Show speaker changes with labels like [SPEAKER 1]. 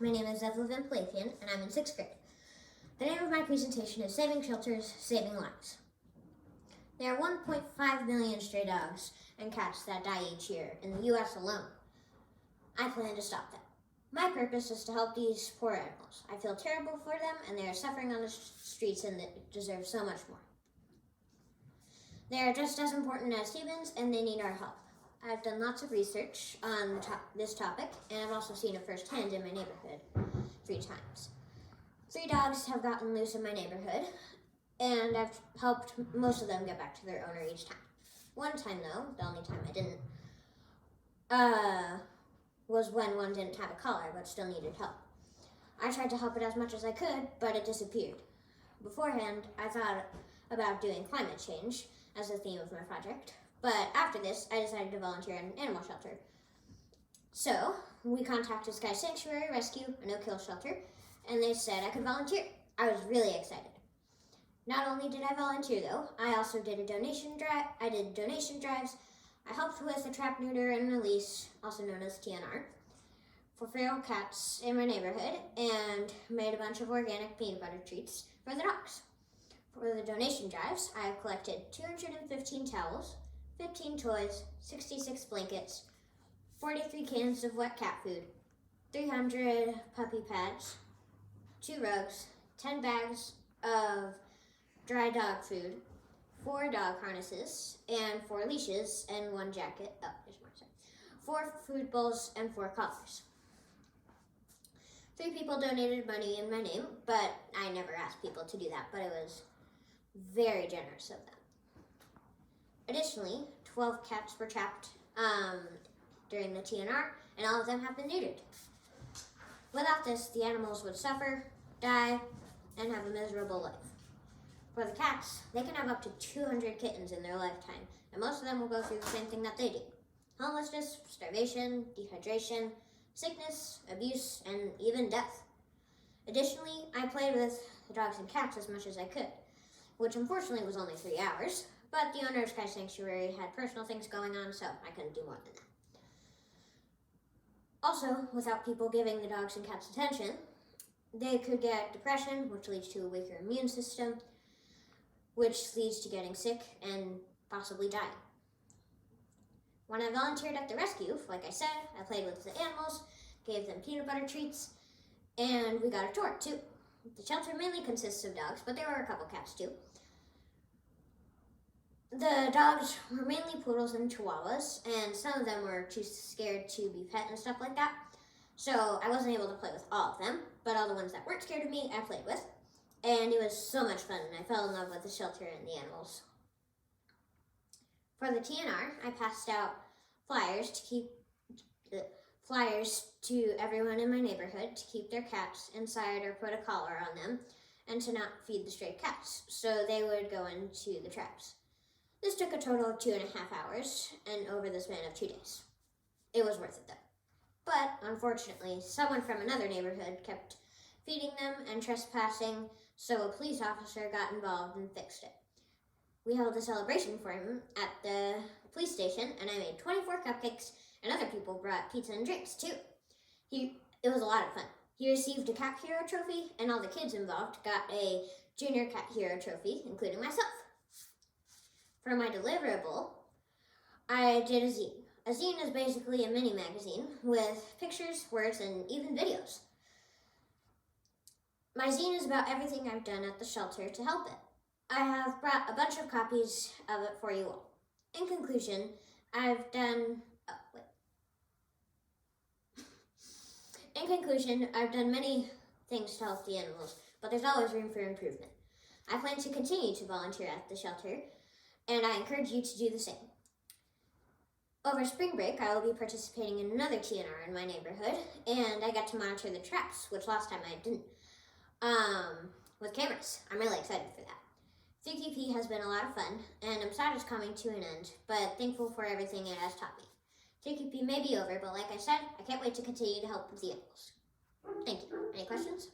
[SPEAKER 1] my name is Evelyn Palafian, and I'm in 6th grade. The name of my presentation is Saving Shelters, Saving Lives. There are 1.5 million stray dogs and cats that die each year in the U.S. alone. I plan to stop that. My purpose is to help these poor animals. I feel terrible for them, and they are suffering on the streets and they deserve so much more. They are just as important as humans, and they need our help. I've done lots of research on this topic, and I've also seen it firsthand in my neighborhood 3 times. 3 dogs have gotten loose in my neighborhood, and I've helped most of them get back to their owner each time. One time, though, the only time I didn't, was when one didn't have a collar but still needed help. I tried to help it as much as I could, but it disappeared. Beforehand, I thought about doing climate change as the theme of my project, but after this, I decided to volunteer in an animal shelter. So, we contacted Sky Sanctuary Rescue, a no-kill shelter, and they said I could volunteer. I was really excited. Not only did I volunteer though, I also did donation drives. I helped with a trap, neuter, and release, also known as TNR, for feral cats in my neighborhood, and made a bunch of organic peanut butter treats for the dogs. For the donation drives, I have collected 215 towels, 15 toys, 66 blankets, 43 cans of wet cat food, 300 puppy pads, 2 rugs, 10 bags of dry dog food, 4 dog harnesses, and 4 leashes, and 1 jacket. 4 food bowls, and 4 collars. 3 people donated money in my name, but I never asked people to do that, but it was very generous of them. Additionally, 12 cats were trapped during the TNR, and all of them have been neutered. Without this, the animals would suffer, die, and have a miserable life. For the cats, they can have up to 200 kittens in their lifetime, and most of them will go through the same thing that they do. Homelessness, starvation, dehydration, sickness, abuse, and even death. Additionally, I played with the dogs and cats as much as I could, which unfortunately was only 3 hours, but the owner of Sky Sanctuary had personal things going on, so I couldn't do more than that. Also, without people giving the dogs and cats attention, they could get depression, which leads to a weaker immune system, which leads to getting sick and possibly dying. When I volunteered at the rescue, like I said, I played with the animals, gave them peanut butter treats, and we got a tour too. The shelter mainly consists of dogs, but there were a couple cats too. The dogs were mainly poodles and chihuahuas, and some of them were too scared to be pet and stuff like that. So I wasn't able to play with all of them, but all the ones that weren't scared of me, I played with. And it was so much fun, and I fell in love with the shelter and the animals. For the TNR, I passed out flyers to everyone in my neighborhood to keep their cats inside or put a collar on them, and to not feed the stray cats, so they would go into the traps. This took a total of 2.5 hours, and over the span of 2 days. It was worth it though. But unfortunately, someone from another neighborhood kept feeding them and trespassing, so a police officer got involved and fixed it. We held a celebration for him at the police station, and I made 24 cupcakes, and other people brought pizza and drinks too. It was a lot of fun. He received a Cat Hero trophy, and all the kids involved got a Junior Cat Hero trophy, including myself. For my deliverable, I did a zine. A zine is basically a mini magazine with pictures, words, and even videos. My zine is about everything I've done at the shelter to help it. I have brought a bunch of copies of it for you all. In conclusion, I've done many things to help the animals, but there's always room for improvement. I plan to continue to volunteer at the shelter, and I encourage you to do the same. Over spring break, I will be participating in another TNR in my neighborhood, and I got to monitor the traps, which last time I didn't, with cameras. I'm really excited for that. 3QP has been a lot of fun, and I'm sad it's coming to an end, but thankful for everything it has taught me. 3QP may be over, but like I said, I can't wait to continue to help with the animals. Thank you. Any questions?